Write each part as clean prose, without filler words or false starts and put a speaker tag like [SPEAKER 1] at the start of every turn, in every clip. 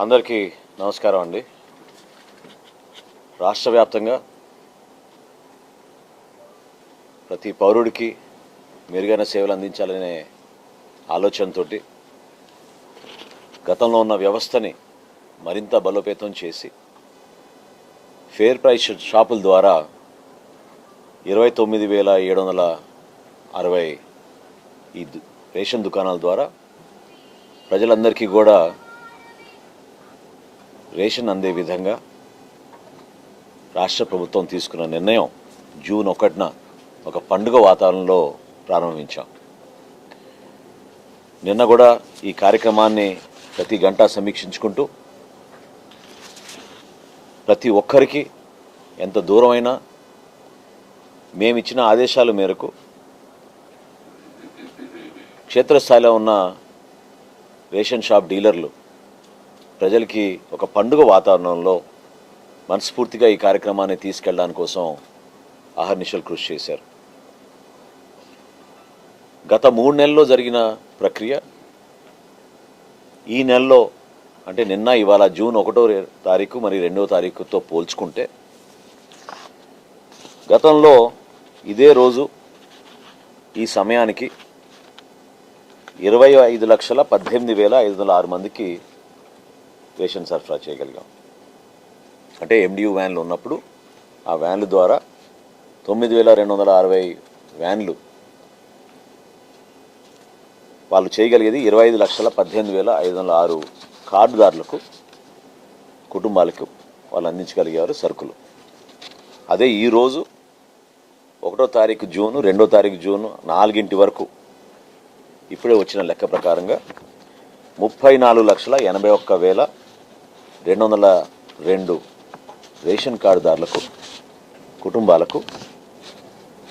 [SPEAKER 1] అందరికీ నమస్కారం అండి. రాష్ట్ర వ్యాప్తంగా ప్రతి పౌరుడికి మెరుగైన సేవలు అందించాలనే ఆలోచనతో గతంలో ఉన్న వ్యవస్థని మరింత బలోపేతం చేసి ఫేర్ ప్రైస్ షాపుల ద్వారా 29,760 ఈ రేషన్ దుకాణాల ద్వారా ప్రజలందరికీ కూడా రేషన్ అందే విధంగా రాష్ట్ర ప్రభుత్వం తీసుకున్న నిర్ణయం జూన్ 1న ఒక పండుగ వాతావరణంలో ప్రారంభించాం. నిన్న కూడా ఈ కార్యక్రమాన్ని ప్రతి గంట సమీక్షించుకుంటూ ప్రతి ఒక్కరికి ఎంత దూరమైనా మేమిచ్చిన ఆదేశాల మేరకు క్షేత్రస్థాయిలో ఉన్న రేషన్ షాప్ డీలర్లు ప్రజలకి ఒక పండుగ వాతావరణంలో మనస్ఫూర్తిగా ఈ కార్యక్రమాన్ని తీసుకెళ్ళడానికి కోసం అహర్నిశలు కృషి చేశారు. గత 3 నెలల్లో జరిగిన ప్రక్రియ ఈ నెలలో అంటే నిన్న ఇవాళ జూన్ 1వ తారీఖు మరి 2వ తారీఖుతో పోల్చుకుంటే గతంలో ఇదే రోజు ఈ సమయానికి 25,18,506 మందికి రేషన్ సరఫరా చేయగలిగాం. అంటే ఎండియూ వ్యాన్లు ఉన్నప్పుడు ఆ వ్యాన్ల ద్వారా 9,260 వ్యాన్లు వాళ్ళు చేయగలిగేది 25,18,506 కార్డుదారులకు కుటుంబాలకు వాళ్ళు అందించగలిగారు సరుకులు. అదే ఈరోజు 1వ తారీఖు జూను 2వ తారీఖు జూను 4 వరకు ఇప్పుడే వచ్చిన లెక్క ప్రకారంగా 34,81,202 రేషన్ కార్డుదారులకు కుటుంబాలకు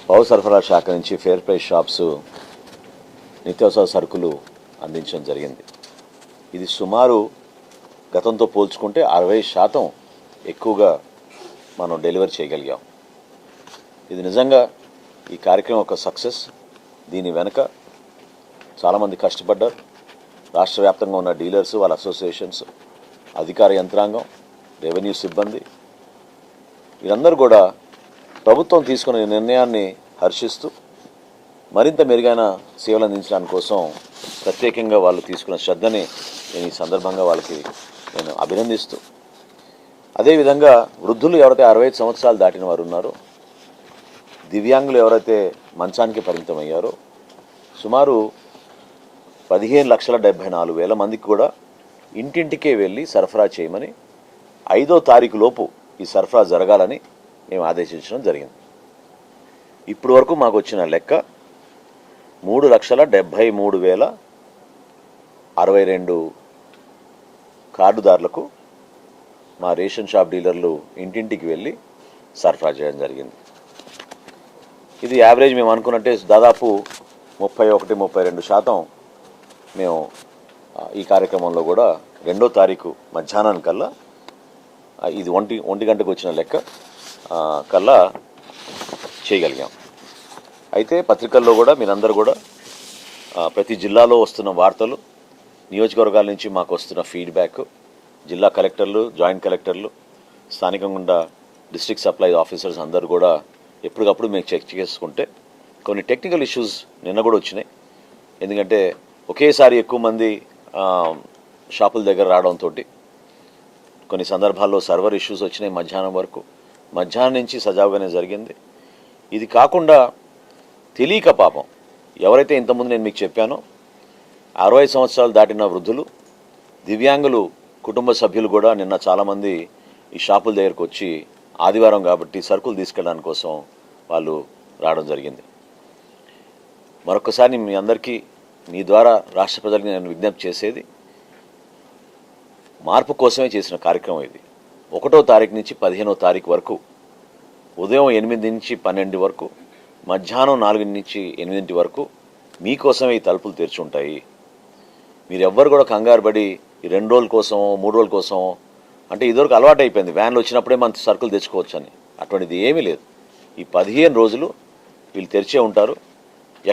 [SPEAKER 1] పౌర సరఫరా శాఖ నుంచి ఫేర్ ప్రైస్ షాప్స్ నిత్యావసర సరుకులు అందించడం జరిగింది. ఇది సుమారు గతంతో పోల్చుకుంటే 60% ఎక్కువగా మనం డెలివరీ చేయగలిగాం. ఇది నిజంగా ఈ కార్యక్రమం ఒక సక్సెస్. దీని వెనుక చాలామంది కష్టపడ్డారు. రాష్ట్ర వ్యాప్తంగా ఉన్న డీలర్స్, వాళ్ళ అసోసియేషన్స్, అధికార యంత్రాంగం, రెవెన్యూ సిబ్బంది వీరందరూ కూడా ప్రభుత్వం తీసుకున్న నిర్ణయాన్ని హర్షిస్తూ మరింత మెరుగైన సేవలు అందించడానికి కోసం ప్రత్యేకంగా వాళ్ళు తీసుకున్న శ్రద్ధని నేను ఈ సందర్భంగా వాళ్ళకి నేను అభినందిస్తూ, అదేవిధంగా వృద్ధులు ఎవరైతే 65 సంవత్సరాలు దాటిన వారు ఉన్నారో, దివ్యాంగులు ఎవరైతే మంచానికి పరిమితమయ్యారో సుమారు 15,74,000 మందికి కూడా ఇంటింటికే వెళ్ళి సరఫరా చేయమని 5వ తారీఖు లోపు ఈ సరఫరా జరగాలని మేము ఆదేశించడం జరిగింది. ఇప్పటి వరకు మాకు వచ్చిన లెక్క 3,73,062 కార్డుదారులకు మా రేషన్ షాప్ డీలర్లు ఇంటింటికి వెళ్ళి సరఫరా చేయడం జరిగింది. ఇది యావరేజ్ మేము అనుకున్నట్టే దాదాపు 31-32% మేము ఈ కార్యక్రమంలో కూడా 2వ తారీఖు మధ్యాహ్నానికల్లా ఇది ఒంటి గంటకు వచ్చిన లెక్క కల్లా చేయగలిగాం. అయితే పత్రికల్లో కూడా మీరందరూ కూడా ప్రతి జిల్లాలో వస్తున్న వార్తలు, నియోజకవర్గాల నుంచి మాకు వస్తున్న ఫీడ్బ్యాక్, జిల్లా కలెక్టర్లు, జాయింట్ కలెక్టర్లు, స్థానికంగా ఉన్న డిస్ట్రిక్ట్ సప్లై ఆఫీసర్స్ అందరూ కూడా ఎప్పటికప్పుడు మేము చెక్ చేసుకుంటే కొన్ని టెక్నికల్ ఇష్యూస్ నిన్న కూడా వచ్చినాయి. ఎందుకంటే ఒకేసారి ఎక్కువ మంది షాపుల దగ్గర రావడంతో కొన్ని సందర్భాల్లో సర్వర్ ఇష్యూస్ వచ్చినాయి. మధ్యాహ్నం నుంచి సజావుగానే జరిగింది. ఇది కాకుండా తెలియక పాపం ఎవరైతే ఇంతకుముందు నేను మీకు చెప్పానో 60 సంవత్సరాలు దాటిన వృద్ధులు, దివ్యాంగులు కుటుంబ సభ్యులు కూడా నిన్న చాలామంది ఈ షాపుల దగ్గరకు వచ్చి ఆదివారం కాబట్టి సరుకులు తీసుకెళ్ళడానికి కోసం వాళ్ళు రావడం జరిగింది. మరొకసారి మీ అందరికీ మీ ద్వారా రాష్ట్ర ప్రజలకు నేను విజ్ఞప్తి చేసేది, మార్పు కోసమే చేసిన కార్యక్రమం ఇది. 1వ తారీఖు నుంచి 15వ తారీఖు వరకు ఉదయం 8 నుంచి 12 వరకు, మధ్యాహ్నం 4 నుంచి 8 వరకు మీకోసమే ఈ తలుపులు తెరిచి ఉంటాయి. మీరు ఎవ్వరు కూడా కంగారు పడి ఈ 2 రోజుల కోసం 3 రోజుల కోసం అంటే ఇదివరకు అలవాటు అయిపోయింది, వ్యాన్లు వచ్చినప్పుడే మన సరుకులు తెచ్చుకోవచ్చు అని. అటువంటిది ఏమీ లేదు. ఈ 15 రోజులు వీళ్ళు తెరిచే ఉంటారు.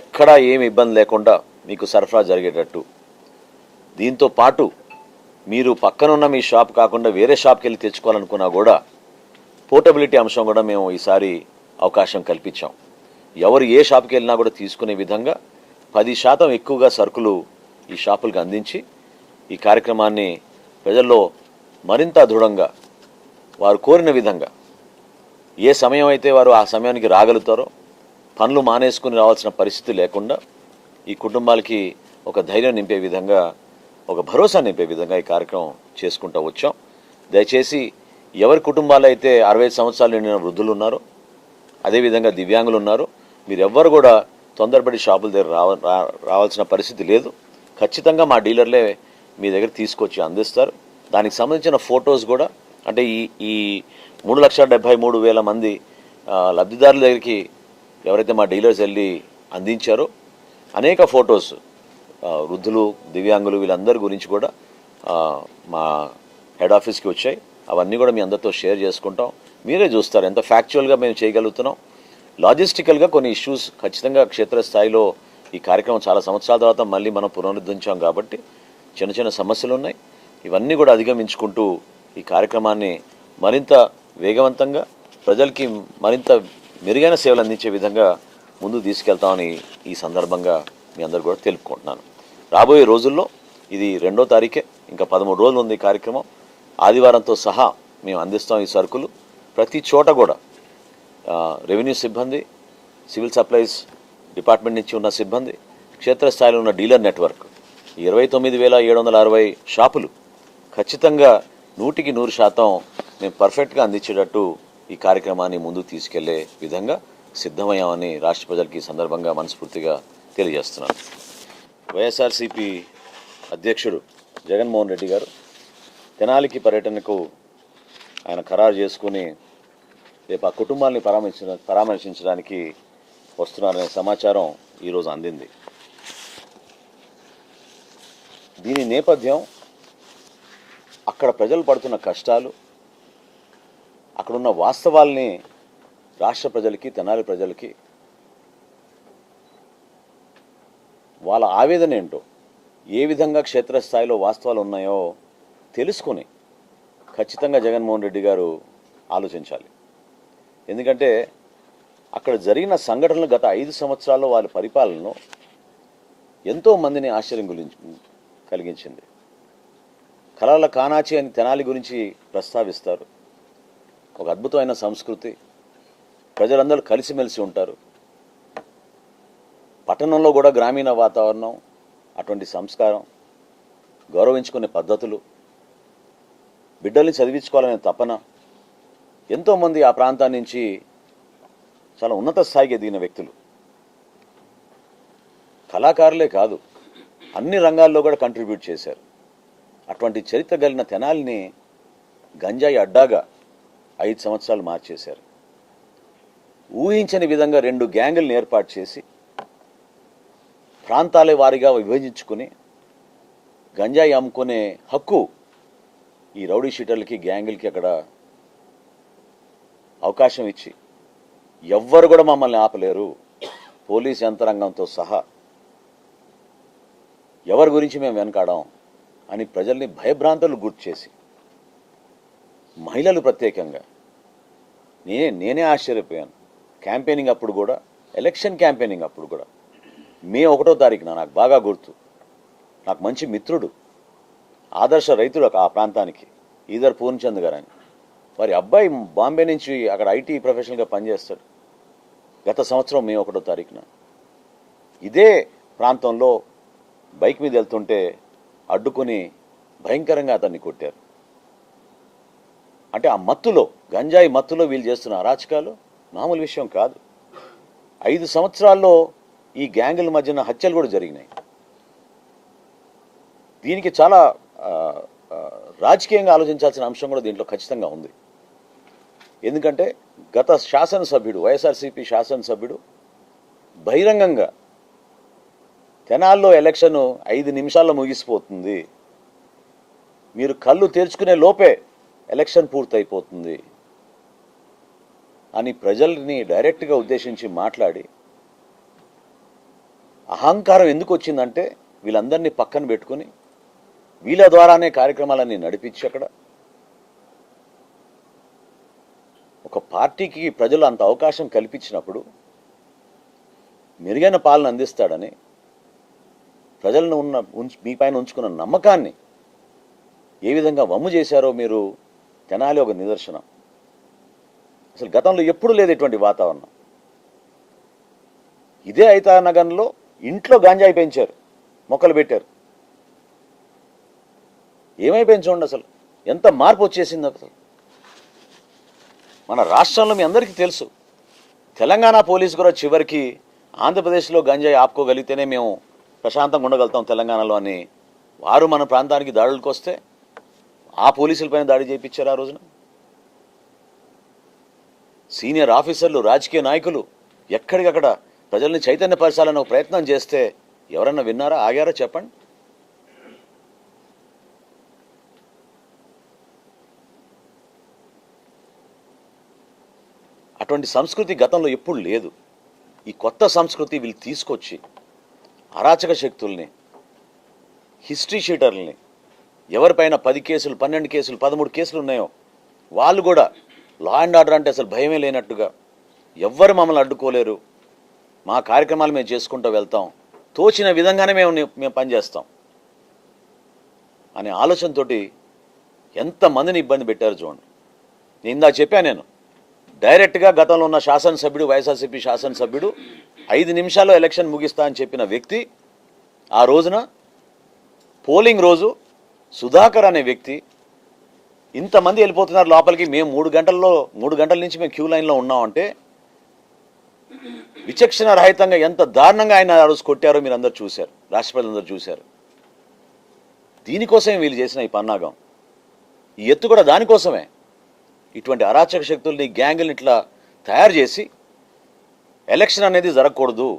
[SPEAKER 1] ఎక్కడా ఏమి ఇబ్బంది లేకుండా మీకు సరఫరా జరిగేటట్టు. దీంతో పాటు మీరు పక్కనున్న మీ షాప్ కాకుండా వేరే షాప్కి వెళ్ళి తెచ్చుకోవాలనుకున్నా కూడా పోర్టబిలిటీ అంశం కూడా మేము ఈసారి అవకాశం కల్పించాం. ఎవరు ఏ షాప్కి వెళ్ళినా కూడా తీసుకునే విధంగా 10% ఎక్కువగా సరుకులు ఈ షాపులకు అందించి ఈ కార్యక్రమాన్ని ప్రజల్లో మరింత దృఢంగా వారు కోరిన విధంగా ఏ సమయం అయితే వారు ఆ సమయానికి రాగలుగుతారో పనులు మానేసుకుని రావాల్సిన పరిస్థితి లేకుండా ఈ కుటుంబాలకి ఒక ధైర్యం నింపే విధంగా, ఒక భరోసా నింపే విధంగా ఈ కార్యక్రమం చేసుకుంటూ వచ్చాం. దయచేసి ఎవరి కుటుంబాలు అయితే 65 సంవత్సరాలు నిండిన వృద్ధులు ఉన్నారో, అదేవిధంగా దివ్యాంగులు ఉన్నారు, మీరెవ్వరు కూడా తొందరపడి షాపుల దగ్గర రావాల్సిన పరిస్థితి లేదు. ఖచ్చితంగా మా డీలర్లే మీ దగ్గర తీసుకొచ్చి అందిస్తారు. దానికి సంబంధించిన ఫొటోస్ కూడా, అంటే ఈ 3,73,000 మంది లబ్ధిదారుల దగ్గరికి ఎవరైతే మా డీలర్స్ వెళ్ళి అందించారో అనేక ఫొటోస్ వృద్ధులు, దివ్యాంగులు వీళ్ళందరి గురించి కూడా మా హెడ్ ఆఫీస్కి వచ్చాయి. అవన్నీ కూడా మీ అందరితో షేర్ చేసుకుంటాం. మీరే చూస్తారు ఎంత ఫ్యాక్చువల్గా మేము చేయగలుగుతున్నాం. లాజిస్టికల్గా కొన్ని ఇష్యూస్ ఖచ్చితంగా క్షేత్రస్థాయిలో ఈ కార్యక్రమం చాలా సంవత్సరాల తర్వాత మళ్ళీ మనం పునరుద్ధరించాం కాబట్టి చిన్న చిన్న సమస్యలు ఉన్నాయి. ఇవన్నీ కూడా అధిగమించుకుంటూ ఈ కార్యక్రమాన్ని మరింత వేగవంతంగా ప్రజలకి మరింత మెరుగైన సేవలు అందించే విధంగా ముందు తీసుకెళ్తామని ఈ సందర్భంగా మీ అందరు కూడా తెలుపుకుంటున్నాను. రాబోయే రోజుల్లో ఇది 2వ తారీఖే, ఇంకా 13 రోజులు ఉంది ఈ కార్యక్రమం. ఆదివారంతో సహా మేము అందిస్తాం ఈ సరుకులు. ప్రతి చోట కూడా రెవెన్యూ సిబ్బంది, సివిల్ సప్లైస్ డిపార్ట్మెంట్ నుంచి ఉన్న సిబ్బంది, క్షేత్రస్థాయిలో ఉన్న డీలర్ నెట్వర్క్ 29,760 షాపులు ఖచ్చితంగా 100% మేము పర్ఫెక్ట్గా అందించేటట్టు ఈ కార్యక్రమాన్ని ముందుకు తీసుకెళ్లే విధంగా సిద్ధమయ్యామని రాష్ట్ర ప్రజలకి ఈ సందర్భంగా మనస్ఫూర్తిగా తెలియజేస్తున్నాను. వైఎస్ఆర్సీపీ అధ్యక్షుడు జగన్మోహన్ రెడ్డి గారు తెనాలికి పర్యటనకు ఆయన ఖరారు చేసుకుని రేపు ఆ కుటుంబాన్ని పరామర్శించడానికి వస్తున్నారనే సమాచారం ఈరోజు అందింది. దీని నేపథ్యం అక్కడ ప్రజలు పడుతున్న కష్టాలు, అక్కడున్న వాస్తవాల్ని రాష్ట్ర ప్రజలకి, తెనాలి ప్రజలకి వాళ్ళ ఆవేదన ఏంటో, ఏ విధంగా క్షేత్రస్థాయిలో వాస్తవాలు ఉన్నాయో తెలుసుకుని ఖచ్చితంగా జగన్మోహన్ రెడ్డి గారు ఆలోచించాలి. ఎందుకంటే అక్కడ జరిగిన సంఘటనలు గత 5 సంవత్సరాల్లో వాళ్ళ పరిపాలనలో ఎంతో మందిని ఆశ్చర్యం కలిగించింది. కలల కానాచి అని తెనాలి గురించి ప్రస్తావిస్తారు. ఒక అద్భుతమైన సంస్కృతి, ప్రజలందరూ కలిసిమెలిసి ఉంటారు. పట్టణంలో కూడా గ్రామీణ వాతావరణం, అటువంటి సంస్కారం, గౌరవించుకునే పద్ధతులు, బిడ్డల్ని చదివించుకోవాలనే తపన, ఎంతోమంది ఆ ప్రాంతాన్ని నుంచి చాలా ఉన్నత స్థాయికి ఎదిగిన వ్యక్తులు, కళాకారులే కాదు అన్ని రంగాల్లో కూడా కంట్రిబ్యూట్ చేశారు. అటువంటి చరిత్ర కలిగిన తెనాలిని గంజాయి అడ్డాగా 5 సంవత్సరాలు మార్చేశారు. ఊహించని విధంగా 2 గ్యాంగులను ఏర్పాటు చేసి ప్రాంతాల వారీగా విభజించుకుని గంజాయి అమ్ముకునే హక్కు ఈ రౌడీ షీటర్లకి, గ్యాంగులకి అక్కడ అవకాశం ఇచ్చి ఎవ్వరు కూడా మమ్మల్ని ఆపలేరు, పోలీస్ యంత్రాంగంతో సహా ఎవరి గురించి మేము వెనకాడాం అని ప్రజల్ని భయభ్రాంతులు గుర్తు చేసి, మహిళలు ప్రత్యేకంగా నేనే ఆశ్చర్యపోయాను. క్యాంపెయినింగ్ అప్పుడు కూడా, ఎలక్షన్ క్యాంపెయినింగ్ అప్పుడు కూడా మే 1వ తారీఖున నాకు బాగా గుర్తు, నాకు మంచి మిత్రుడు, ఆదర్శ రైతుడు ఆ ప్రాంతానికి, ఈదర్ పూర్ణచంద్ గారు అని, వారి అబ్బాయి బాంబే నుంచి అక్కడ ఐటీ ప్రొఫెషనల్గా పనిచేస్తాడు. గత సంవత్సరం మే 1వ తారీఖున ఇదే ప్రాంతంలో బైక్ మీద వెళ్తుంటే అడ్డుకొని భయంకరంగా అతన్ని కొట్టారు. అంటే ఆ మత్తులో, గంజాయి మత్తులో వీళ్ళు చేస్తున్న అరాచకాలు మామూలు విషయం కాదు. 5 సంవత్సరాల్లో ఈ గ్యాంగుల మధ్యన హత్యలు కూడా జరిగినాయి. దీనికి చాలా రాజకీయంగా ఆలోచించాల్సిన అంశం కూడా దీంట్లో ఖచ్చితంగా ఉంది. ఎందుకంటే గత శాసనసభ్యుడు, వైఎస్ఆర్సీపీ శాసనసభ్యుడు బహిరంగంగా తెనాల్లో ఎలక్షన్ 5 నిమిషాల్లో ముగిసిపోతుంది, మీరు కళ్ళు తెరుచుకునే లోపే ఎలక్షన్ పూర్తయిపోతుంది అని ప్రజల్ని డైరెక్ట్గా ఉద్దేశించి మాట్లాడి, అహంకారం ఎందుకు వచ్చిందంటే వీళ్ళందరినీ పక్కన పెట్టుకుని వీళ్ళ ద్వారానే కార్యక్రమాలన్నీ నడిపించి అక్కడ ఒక పార్టీకి ప్రజలు అంత అవకాశం కల్పించినప్పుడు మెరుగైన పాలన అందిస్తాడని ప్రజలను మీ పైన ఉంచుకున్న నమ్మకాన్ని ఏ విధంగా వమ్ము చేశారో మీరు తెనాలి ఒక నిదర్శనం. అసలు గతంలో ఎప్పుడూ లేదు ఇటువంటి వాతావరణం. ఇదే ఐతానగర్లో ఇంట్లో గాంజాయి పెంచారు, మొక్కలు పెట్టారు. ఏమైపోయింది చూడండి, అసలు ఎంత మార్పు వచ్చేసింది. అసలు మన రాష్ట్రంలో మీ అందరికీ తెలుసు, తెలంగాణ పోలీసు కూడా చివరికి ఆంధ్రప్రదేశ్లో గంజాయి ఆపుకోగలిగితేనే మేము ప్రశాంతంగా ఉండగలుగుతాం తెలంగాణలో అని వారు మన ప్రాంతానికి దాడులకు వస్తే ఆ పోలీసులపైన దాడి చేయించారు. ఆ రోజున సీనియర్ ఆఫీసర్లు, రాజకీయ నాయకులు ఎక్కడికక్కడ ప్రజల్ని చైతన్యపరచాలని ఒక ప్రయత్నం చేస్తే ఎవరన్నా విన్నారా, ఆగారా చెప్పండి? అటువంటి సంస్కృతి గతంలో ఎప్పుడు లేదు. ఈ కొత్త సంస్కృతి వీళ్ళు తీసుకొచ్చి అరాచక శక్తుల్ని, హిస్టరీ షీటర్లని, ఎవరిపైన 10 కేసులు, 12 కేసులు, 13 కేసులు ఉన్నాయో వాళ్ళు కూడా లా అండ్ ఆర్డర్ అంటే అసలు భయమే లేనట్టుగా, ఎవ్వరు మమ్మల్ని అడ్డుకోలేరు, మా కార్యక్రమాలు మేము చేసుకుంటూ వెళ్తాం, తోచిన విధంగానే మేము పనిచేస్తాం అనే ఆలోచనతో ఎంతమందిని ఇబ్బంది పెట్టారు చూడండి. నేను ఇందాక చెప్పాను, నేను డైరెక్ట్గా గతంలో ఉన్న శాసనసభ్యుడు, వైఎస్ఆర్సీపీ శాసనసభ్యుడు 5 నిమిషాల్లో ఎలక్షన్ ముగిస్తా అని చెప్పిన వ్యక్తి ఆ రోజున పోలింగ్ రోజు సుధాకర్ అనే వ్యక్తి ఇంతమంది వెళ్ళిపోతున్నారు లోపలికి, మేము 3 గంటల నుంచి మేము క్యూ లైన్లో ఉన్నామంటే విచక్షణ రహితంగా ఎంత దారుణంగా ఆయన ఆ రోజు కొట్టారో మీరు అందరు చూశారు, రాష్ట్ర ప్రజలందరూ చూశారు. దీనికోసమే వీళ్ళు చేసిన ఈ పన్నాగం, ఈ ఎత్తు కూడా దానికోసమే. ఇటువంటి అరాచక శక్తుల్ని, గ్యాంగుల్ని ఇట్లా తయారు చేసి ఎలక్షన్ అనేది జరగకూడదు,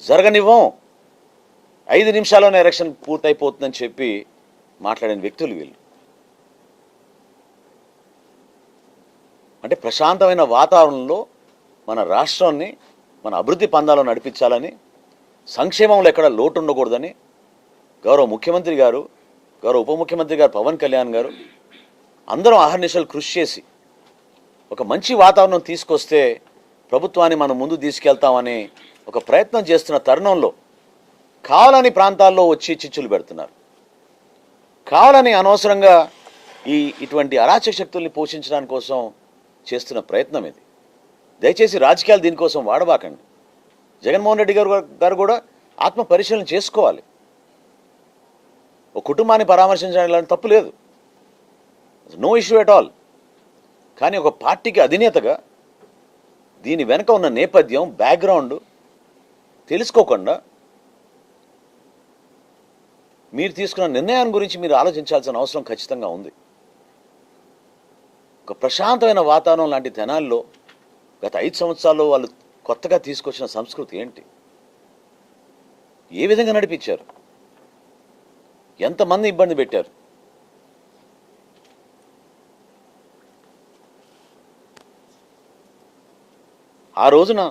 [SPEAKER 1] జరగనివ్వం, 5 నిమిషాల్లోనే ఎలక్షన్ పూర్తయిపోతుందని చెప్పి మాట్లాడిన వ్యక్తులు వీళ్ళు. అంటే ప్రశాంతమైన వాతావరణంలో మన రాష్ట్రాన్ని మన అభివృద్ధి పందాలో నడిపించాలని, సంక్షేమంలో ఎక్కడ లోటు ఉండకూడదని గౌరవ ముఖ్యమంత్రి గారు, గౌరవ ఉప ముఖ్యమంత్రి గారు పవన్ కళ్యాణ్ గారు అందరం అహర్నిశలు కృషి చేసి ఒక మంచి వాతావరణం తీసుకొస్తే ప్రభుత్వాన్ని మనం ముందు తీసుకెళ్తామని ఒక ప్రయత్నం చేస్తున్న తరుణంలో కావాలని ప్రాంతాల్లో వచ్చి చిచ్చులు పెడుతున్నారు. కావాలని అనవసరంగా ఇటువంటి అరాచక శక్తుల్ని పోషించడానికి కోసం చేస్తున్న ప్రయత్నం ఇది. దయచేసి రాజకీయాలు దీనికోసం వాడబాకండి. జగన్మోహన్ రెడ్డి గారు కూడా ఆత్మ పరిశీలన చేసుకోవాలి. ఒక కుటుంబాన్ని పరామర్శించడానికి తప్పు లేదు, నో ఇష్యూ ఎట్ ఆల్. కానీ ఒక పార్టీకి అధినేతగా దీని వెనక ఉన్న నేపథ్యం, బ్యాక్గ్రౌండ్ తెలుసుకోకుండా మీరు తీసుకున్న నిర్ణయాన్ని గురించి మీరు ఆలోచించాల్సిన అవసరం ఖచ్చితంగా ఉంది. ఒక ప్రశాంతమైన వాతావరణం లాంటి తెనాల్లో గత 5 సంవత్సరాల్లో వాళ్ళు కొత్తగా తీసుకొచ్చిన సంస్కృతి ఏంటి, ఏ విధంగా నడిపించారు, ఎంతమంది ఇబ్బంది పెట్టారు. ఆ రోజున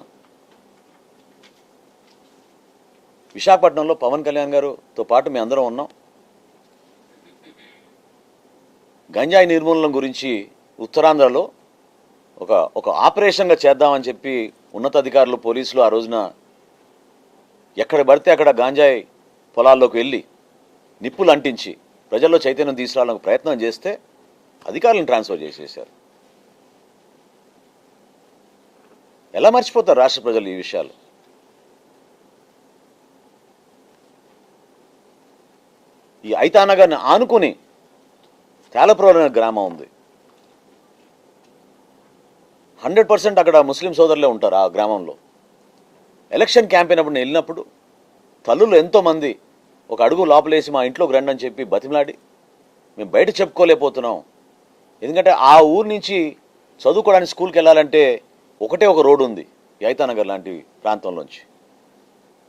[SPEAKER 1] విశాఖపట్నంలో పవన్ కళ్యాణ్ గారుతో పాటు మేము అందరం ఉన్నాం. గంజాయి నిర్మూలన గురించి ఉత్తరాంధ్రలో ఒక ఆపరేషన్గా చేద్దామని చెప్పి ఉన్నతాధికారులు, పోలీసులు ఆ రోజున ఎక్కడ పడితే అక్కడ గాంజాయి పొలాల్లోకి వెళ్ళి నిప్పులు అంటించి ప్రజల్లో చైతన్యం తీసుకురావాలని ప్రయత్నం చేస్తే అధికారులను ట్రాన్స్ఫర్ చేసేశారు. ఎలా మర్చిపోతారు రాష్ట్ర ప్రజలు ఈ విషయాలు? ఈ ఐతానగర్ని ఆనుకుని తేలప్రోలు అనే గ్రామం ఉంది. 100% అక్కడ ముస్లిం సోదరులే ఉంటారు ఆ గ్రామంలో. ఎలక్షన్ క్యాంపెయిన్ అప్పుడు నేను వెళ్ళినప్పుడు తల్లులు ఎంతోమంది ఒక అడుగు లోపలేసి మా ఇంట్లోకి రండి అని చెప్పి బతిమలాడి, మేము బయట చెప్పుకోలేకపోతున్నాం. ఎందుకంటే ఆ ఊరు నుంచి చదువుకోవడానికి స్కూల్కి వెళ్ళాలంటే ఒకటే ఒక రోడ్డు ఉంది ఈ ఐతానగర్ లాంటి ప్రాంతంలోంచి.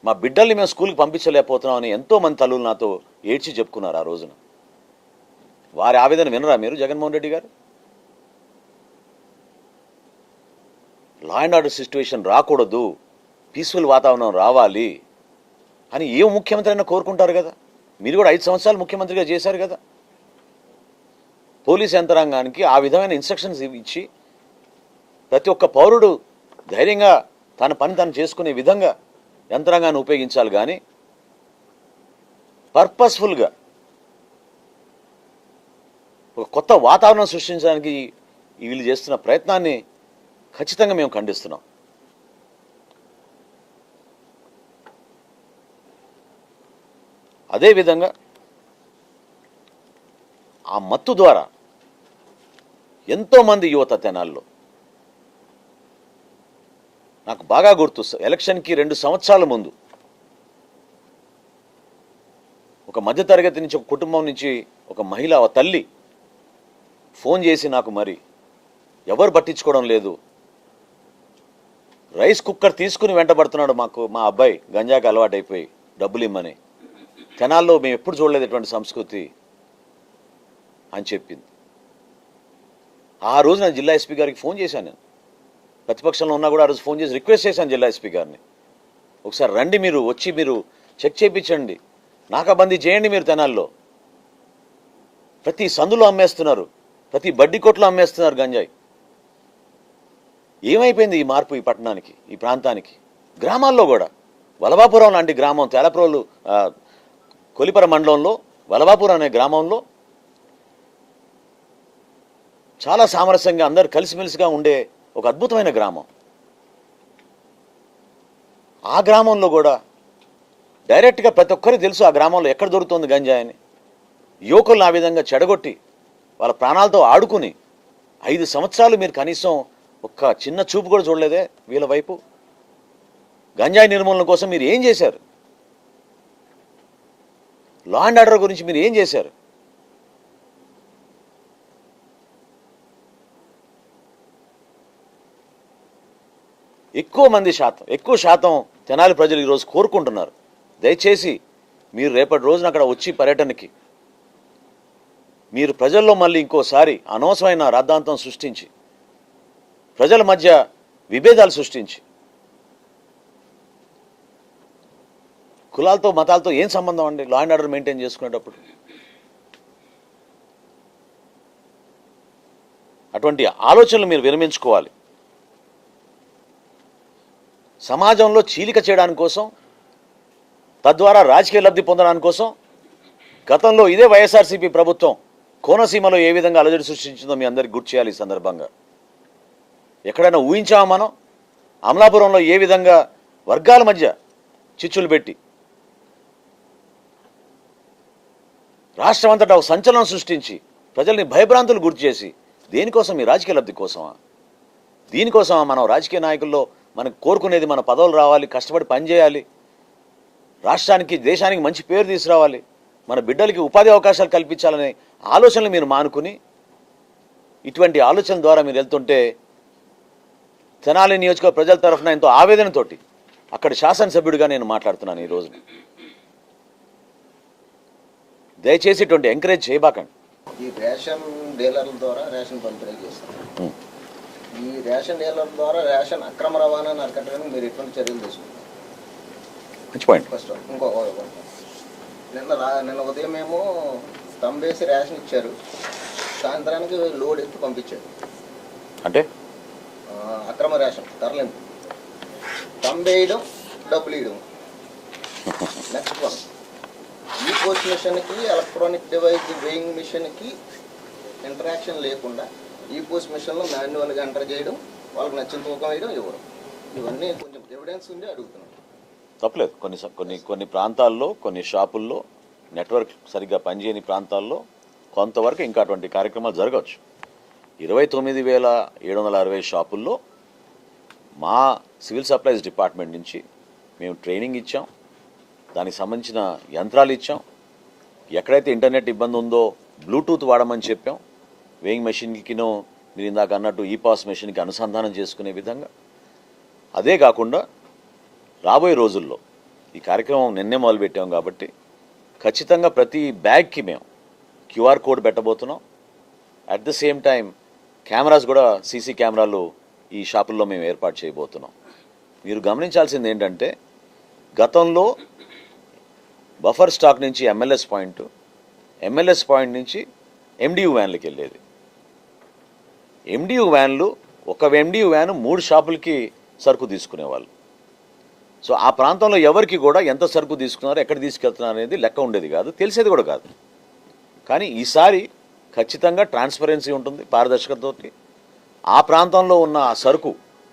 [SPEAKER 1] మా బిడ్డల్ని మేము స్కూల్కి పంపించలేకపోతున్నాం అని ఎంతోమంది తల్లులు నాతో ఏడ్చి చెప్పుకున్నారు ఆ రోజున. వారి ఆవేదన వినరా మీరు జగన్మోహన్ రెడ్డి గారు? లా అండ్ ఆర్డర్ సిచ్యువేషన్ రాకూడదు, పీస్ఫుల్ వాతావరణం రావాలి అని ఏ ముఖ్యమంత్రి అయినా కోరుకుంటారు కదా. మీరు కూడా 5 సంవత్సరాలు ముఖ్యమంత్రిగా చేశారు కదా. పోలీస్ యంత్రాంగానికి ఆ విధమైన ఇన్స్ట్రక్షన్స్ ఇచ్చి ప్రతి ఒక్క పౌరుడు ధైర్యంగా తన పని తను చేసుకునే విధంగా యంత్రాంగాన్ని ఉపయోగించాలి. కానీ పర్పస్ఫుల్గా ఒక కొత్త వాతావరణం సృష్టించడానికి వీళ్ళు చేస్తున్న ప్రయత్నాన్ని ఖచ్చితంగా మేము ఖండిస్తున్నాం. అదేవిధంగా ఆ మత్తు ద్వారా ఎంతోమంది యువత తెనాల్లో, నాకు బాగా గుర్తు, ఎలక్షన్కి 2 సంవత్సరాల ముందు ఒక మధ్యతరగతి నుంచి, ఒక కుటుంబం నుంచి ఒక మహిళ, ఒక తల్లి ఫోన్ చేసి నాకు, మరి ఎవరు పట్టించుకోవడం లేదు, రైస్ కుక్కర్ తీసుకుని వెంటబడుతున్నాడు మా అబ్బాయి గంజాకి అలవాటైపోయి డబ్బులు ఇమ్మని, తెనాల్లో మేము ఎప్పుడు చూడలేదు ఎటువంటి సంస్కృతి అని చెప్పింది. ఆ రోజు నేను జిల్లా ఎస్పీ గారికి ఫోన్ చేశాను. నేను ప్రతిపక్షంలో ఉన్నా కూడా ఆ రోజు ఫోన్ చేసి రిక్వెస్ట్ చేశాను జిల్లా ఎస్పీ గారిని, ఒకసారి రండి, మీరు వచ్చి మీరు చెక్ చేయించండి, నాకాబందీ చేయండి. మీరు తెనాల్లో ప్రతి సందులో అమ్మేస్తున్నారు, ప్రతి బడ్డీ కొట్లో అమ్మేస్తున్నారు గంజాయి. ఏమైపోయింది ఈ మార్పు ఈ పట్టణానికి, ఈ ప్రాంతానికి? గ్రామాల్లో కూడా వలభాపురం లాంటి గ్రామం, తేలప్రోలు కొలిపర మండలంలో వలభాపురం అనే గ్రామంలో చాలా సామరస్యంగా అందరు కలిసిమెలిసిగా ఉండే ఒక అద్భుతమైన గ్రామం. ఆ గ్రామంలో కూడా డైరెక్ట్గా ప్రతి ఒక్కరికి తెలుసు ఆ గ్రామంలో ఎక్కడ దొరుకుతుంది గంజాయి అని. యువకులను ఆ విధంగా చెడగొట్టి వాళ్ళ ప్రాణాలతో ఆడుకుని 5 సంవత్సరాలు మీరు కనీసం ఒక్క చిన్న చూపు కూడా చూడలేదే వీళ్ళ వైపు. గంజాయి నిర్మూలన కోసం మీరు ఏం చేశారు? లా అండ్ ఆర్డర్ గురించి మీరు ఏం చేశారు? ఎక్కువ శాతం తెనాలి ప్రజలు ఈరోజు కోరుకుంటున్నారు, దయచేసి మీరు రేపటి రోజున అక్కడ వచ్చి పర్యటనకి మీరు ప్రజల్లో మళ్ళీ ఇంకోసారి అనవసరమైన రాద్ధాంతం సృష్టించి, ప్రజల మధ్య విభేదాలు సృష్టించి, కులాలతో మతాలతో ఏం సంబంధం అండి లా అండ్ ఆర్డర్ మెయింటైన్ చేసుకునేటప్పుడు? అటువంటి ఆలోచనలు మీరు విరమించుకోవాలి. సమాజంలో చీలిక చేయడానికి కోసం, తద్వారా రాజకీయ లబ్ధి పొందడానికి కోసం గతంలో ఇదే వైఎస్ఆర్సీపీ ప్రభుత్వం కోనసీమలో ఏ విధంగా అలజడి సృష్టించిందో మీ అందరికి గుర్తు చేయాలి. ఈ సందర్భంగా ఎక్కడైనా ఊహించామా మనం? అమలాపురంలో ఏ విధంగా వర్గాల మధ్య చిచ్చులు పెట్టి రాష్ట్రం అంతటా ఒక సంచలనం సృష్టించి ప్రజల్ని భయభ్రాంతులు గుర్తు చేసి, దేనికోసం? ఈ రాజకీయ లబ్ధి కోసమా? దీనికోసమా మనం రాజకీయ నాయకుల్లో మనకు కోరుకునేది? మన పదవులు రావాలి, కష్టపడి పనిచేయాలి, రాష్ట్రానికి దేశానికి మంచి పేరు తీసుకురావాలి, మన బిడ్డలకి ఉపాధి అవకాశాలు కల్పించాలనే ఆలోచనలు మీరు మానుకుని ఇటువంటి ఆలోచన ద్వారా మీరు వెళ్తుంటే తెనాలి నియోజకవర్గ ప్రజల తరఫున ఎంతో ఆవేదనతోటి అక్కడ శాసనసభ్యుడిగా నేను మాట్లాడుతున్నాను ఈ రోజు. దయచేసి ఇటువంటి ఎంకరేజ్ చేయబాకండి.
[SPEAKER 2] ఈ రేషన్ డీలర్ల ద్వారా రేషన్ పంపిణీ చేస్తారు. ఈ రేషన్ డీలర్ల ద్వారా రేషన్ అక్రమ రవాణాను అరికట్టడానికి మీరు ఎటువంటి చర్యలు తీసుకుంటారు?
[SPEAKER 1] మంచి పాయింట్.
[SPEAKER 2] ఫస్ట్ ఇంకొక నిన్న ఉదయం ఏమో తంబేసి రేషన్ ఇచ్చారు, సాయంత్రానికి లోడ్ ఎత్తి పంపించారు.
[SPEAKER 1] అంటే
[SPEAKER 2] అక్రమ రేషన్ తరలింపు, తంబేయడం, డబ్బులు ఇవ్వడం. నెక్స్ట్ వన్, ఈ పోస్ట్ మిషన్కి ఎలక్ట్రానిక్ డివైస్ వెయింగ్ మిషన్కి ఇంటరాక్షన్ లేకుండా ఈ పోస్ట్ మిషన్లో మాన్యువల్గా ఎంటర్ చేయడం, వాళ్ళకి నచ్చిన తూకం వేయడం, ఇవ్వడం. ఇవన్నీ కొంచెం ఎవిడెన్స్ ఉంది అడుగుతున్నాం.
[SPEAKER 1] తప్పలేదు. కొన్ని ప్రాంతాల్లో, కొన్ని షాపుల్లో నెట్వర్క్ సరిగ్గా పనిచేయని ప్రాంతాల్లో కొంతవరకు ఇంకా అటువంటి కార్యక్రమాలు జరగవచ్చు. 29,760 షాపుల్లో మా సివిల్ సప్లైస్ డిపార్ట్మెంట్ నుంచి మేము ట్రైనింగ్ ఇచ్చాం, దానికి సంబంధించిన యంత్రాలు ఇచ్చాం. ఎక్కడైతే ఇంటర్నెట్ ఇబ్బంది ఉందో బ్లూటూత్ వాడమని చెప్పాం. వేయింగ్ మెషిన్కినో మీరు ఇందాక అన్నట్టు ఈపాస్ మెషిన్కి అనుసంధానం చేసుకునే విధంగా. అదే కాకుండా రాబోయే రోజుల్లో ఈ కార్యక్రమం నిన్నే మొదలుపెట్టాం కాబట్టి ఖచ్చితంగా ప్రతి బ్యాగ్కి మేము క్యూఆర్ కోడ్ పెట్టబోతున్నాం. At the same time cameras కూడా, సీసీ కెమెరాలు ఈ షాపుల్లో మేము ఏర్పాటు చేయబోతున్నాం. మీరు గమనించాల్సింది ఏంటంటే, గతంలో బఫర్ స్టాక్ నుంచి ఎంఎల్ఎస్ పాయింట్ నుంచి ఎండియు వ్యాన్లకి వెళ్ళేది. ఎండియు వ్యాన్లు ఒక ఎండియు వ్యాన్ 3 షాపులకి సరుకు తీసుకునేవాళ్ళు. సో ఆ ప్రాంతంలో ఎవరికి కూడా ఎంత సరుకు తీసుకున్నారో ఎక్కడ తీసుకెళ్తున్నారు అనేది లెక్క ఉండేది కాదు, తెలిసేది కూడా కాదు. కానీ ఈసారి ఖచ్చితంగా ట్రాన్స్పరెన్సీ ఉంటుంది, పారదర్శకతతోటి. ఆ ప్రాంతంలో ఉన్న ఆ సరుకు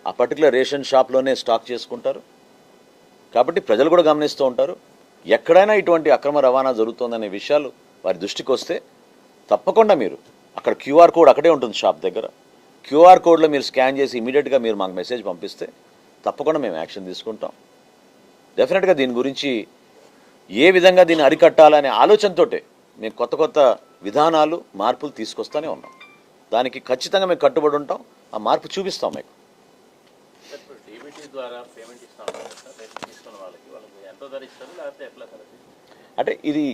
[SPEAKER 1] ఆ పర్టికులర్ రేషన్ షాప్లోనే స్టాక్ చేసుకుంటారు. కాబట్టి ప్రజలు కూడా గమనిస్తూ ఉంటారు. ఎక్కడైనా ఇటువంటి అక్రమ రవాణా జరుగుతుందనే విషయాలు వారి దృష్టికి వస్తే తప్పకుండా మీరు అక్కడ క్యూఆర్ కోడ్ అక్కడే ఉంటుంది షాప్ దగ్గర. క్యూఆర్ కోడ్లో మీరు స్కాన్ చేసి ఇమీడియట్గా మీరు మాకు మెసేజ్ పంపిస్తే తప్పకుండా మేము యాక్షన్ తీసుకుంటాం. డెఫినెట్గా దీని గురించి ఏ విధంగా దీన్ని అరికట్టాలనే ఆలోచనతోటే మేము కొత్త విధానాలు, మార్పులు తీసుకొస్తూనే ఉన్నాం. దానికి ఖచ్చితంగా మేము కట్టుబడి ఉంటాం. ఆ మార్పు చూపిస్తాం మీకు. అంటే ఇది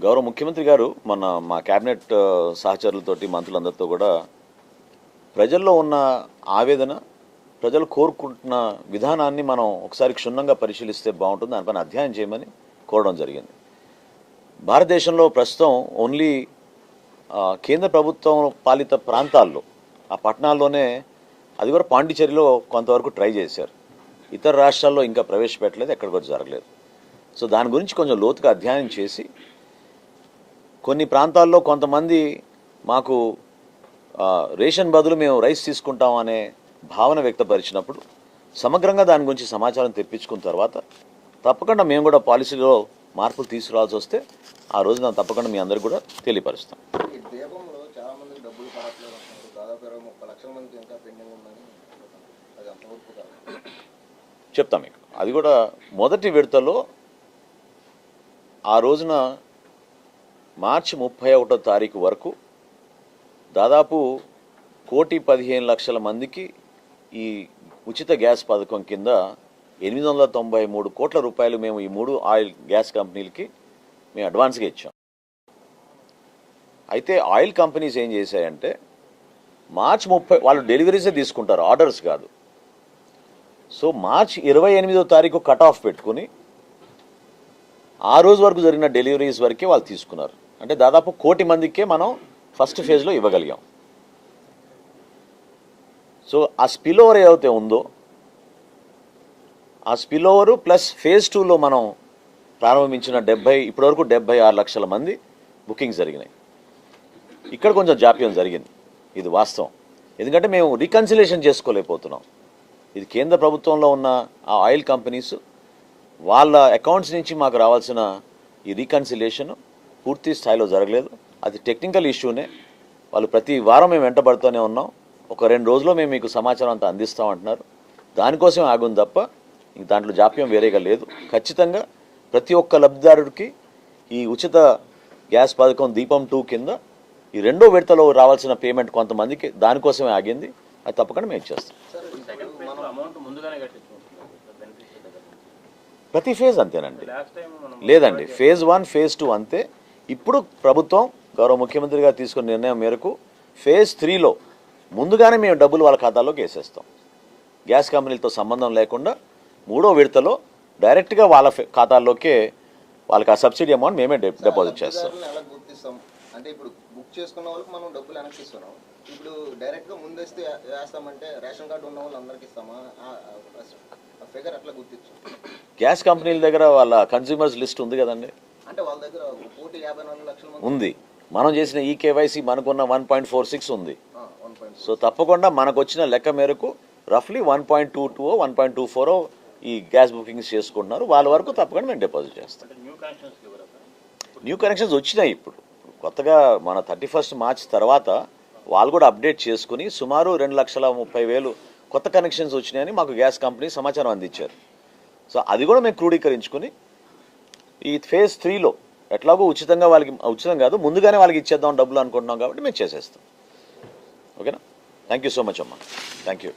[SPEAKER 1] గౌరవ ముఖ్యమంత్రి గారు మొన్న మా కేబినెట్ సహచరులతోటి, మంత్రులందరితో కూడా ప్రజల్లో ఉన్న ఆవేదన, ప్రజలు కోరుకుంటున్న విధానాన్ని మనం ఒకసారి క్షుణ్ణంగా పరిశీలిస్తే బాగుంటుంది. దానిపైన అధ్యయనం చేయమని కోరడం జరిగింది. భారతదేశంలో ప్రస్తుతం ఓన్లీ కేంద్ర ప్రభుత్వం పాలిత ప్రాంతాల్లో, ఆ పట్టణాల్లోనే, అది కూడా పాండిచేరిలో కొంతవరకు ట్రై చేశారు. ఇతర రాష్ట్రాల్లో ఇంకా ప్రవేశపెట్టలేదు, ఎక్కడ కూడా జరగలేదు. సో దాని గురించి కొంచెం లోతుగా అధ్యయనం చేసి, కొన్ని ప్రాంతాల్లో కొంతమంది మాకు రేషన్ బదులు మేము రైస్ తీసుకుంటాం అనే భావన వ్యక్తపరిచినప్పుడు సమగ్రంగా దాని గురించి సమాచారం తెప్పించుకున్న తర్వాత తప్పకుండా మేము కూడా పాలసీలో మార్పులు తీసుకురావాల్సి వస్తే ఆ రోజున తప్పకుండా మీ అందరికీ కూడా తెలియపరుస్తాం.
[SPEAKER 2] ఈ దీపంలో చాలా మందికి డబ్బులు పడట్లేదు అంటున్నారు. దాదాపు 20-30 లక్షల మందికి ఇంకా పెండింగ్ ఉందని, అది అంతవరకు కాదు.
[SPEAKER 1] చెప్తాం మీకు. అది కూడా మొదటి విడతలో ఆ రోజున మార్చి 31వ తారీఖు వరకు దాదాపు 1,15,00,000 మందికి ఈ ఉచిత గ్యాస్ పథకం కింద 893 కోట్ల రూపాయలు మేము ఈ 3 ఆయిల్ గ్యాస్ కంపెనీలకి మేము అడ్వాన్స్గా ఇచ్చాం. అయితే ఆయిల్ కంపెనీస్ ఏం చేశాయంటే మార్చి 30 వాళ్ళు డెలివరీసే తీసుకుంటారు, ఆర్డర్స్ కాదు. సో మార్చి 28వ తారీఖు కట్ ఆఫ్ పెట్టుకుని ఆ రోజు వరకు జరిగిన డెలివరీస్ వరకే వాళ్ళు తీసుకున్నారు. అంటే దాదాపు 1 కోటి మందికే మనం ఫస్ట్ ఫేజ్లో ఇవ్వగలిగాం. సో ఆ స్పిల్ ఓవర్ ఏదైతే ఉందో, ఆ స్పిల్ ఓవరు ప్లస్ ఫేజ్ 2లో మనం ప్రారంభించిన ఇప్పటివరకు 76 లక్షల మంది బుకింగ్స్ జరిగినాయి. ఇక్కడ కొంచెం జాప్యం జరిగింది, ఇది వాస్తవం. ఎందుకంటే మేము రీకన్సిలేషన్ చేసుకోలేకపోతున్నాం. ఇది కేంద్ర ప్రభుత్వంలో ఉన్న ఆ ఆయిల్ కంపెనీస్ వాళ్ళ అకౌంట్స్ నుంచి మాకు రావాల్సిన ఈ రీకన్సిలేషన్ పూర్తి స్థాయిలో జరగలేదు. అది టెక్నికల్ ఇష్యూనే. వాళ్ళు ప్రతి వారం మేము వెంటబడుతూనే ఉన్నాం. ఒక 2 రోజుల్లో మేము మీకు సమాచారం అంతా అందిస్తామంటున్నారు. దానికోసం ఆగుంది తప్ప ఇంక దాంట్లో జాప్యం వేరేగా లేదు. ఖచ్చితంగా ప్రతి ఒక్క లబ్ధిదారుడికి ఈ ఉచిత గ్యాస్ పథకం దీపం 2 కింద ఈ 2వ విడతలో రావాల్సిన పేమెంట్ కొంతమందికి దానికోసమే ఆగింది. అది తప్పకుండా మేము ఇచ్చేస్తాం. ప్రతి ఫేజ్ అంతేనండి. లేదండి, ఫేజ్ 1 ఫేజ్ 2 అంతే. ఇప్పుడు ప్రభుత్వం గౌరవ ముఖ్యమంత్రి గారు తీసుకున్న నిర్ణయం మేరకు ఫేజ్ 3లో ముందుగానే మేము డబ్బులు వాళ్ళ ఖాతాలోకి వేసేస్తాం. గ్యాస్ కంపెనీలతో సంబంధం లేకుండా 3వ విడతలో డైరెక్ట్గా వాళ్ళ ఖాతాల్లోకే వాళ్ళకి ఆ సబ్సిడీ అమౌంట్ మేమే డిపాజిట్ చేస్తాం.
[SPEAKER 2] ఎలా గుర్తిస్తాం అంటే ఇప్పుడు బుక్ చేసుకున్న వాళ్ళకి మనం డబ్బులు వెనక్కి ఇస్తున్నాం. ఇప్పుడు డైరెక్ట్గా ముందేస్తే వేస్తామంటే రేషన్ కార్డు ఉన్న వాళ్ళు అందరికి ఇస్తామా? ఫిగర్ ఎట్లా గుర్తించాం?
[SPEAKER 1] గ్యాస్ కంపెనీల దగ్గర వాళ్ళ కన్స్యూమర్స్ లిస్ట్ ఉంది కదండి.
[SPEAKER 2] అంటే వాళ్ళ దగ్గర 1,54 లక్షల మంది
[SPEAKER 1] ఉంది. మనం చేసిన ఈ కేవైసీ మనకున్న 1.46 ఉంది. సో తప్పకుండా మనకు వచ్చిన లెక్క మేరకు రఫ్లీ 1.22 1.24 ఈ గ్యాస్ బుకింగ్స్ చేసుకుంటున్నారు. వాళ్ళ వరకు తప్పకుండా మేము డిపాజిట్ చేస్తాం. న్యూ కనెక్షన్స్ వచ్చినాయి. ఇప్పుడు కొత్తగా మన 31 మార్చ్ తర్వాత వాళ్ళు కూడా అప్డేట్ చేసుకుని సుమారు 2,30,000 కొత్త కనెక్షన్స్ వచ్చినాయని మాకు గ్యాస్ కంపెనీ సమాచారం అందించారు. సో అది కూడా మేము క్రోడీకరించుకుని ఈ ఫేజ్ 3లో ఎట్లాగో ఉచితంగా వాళ్ళకి, ఉచితం కాదు ముందుగానే వాళ్ళకి ఇచ్చేద్దాం డబ్బులు అనుకుంటున్నాం కాబట్టి మేము చేసేస్తాం. ఓకేనా? థ్యాంక్ యూ సో మచ్ అమ్మా. Thank you.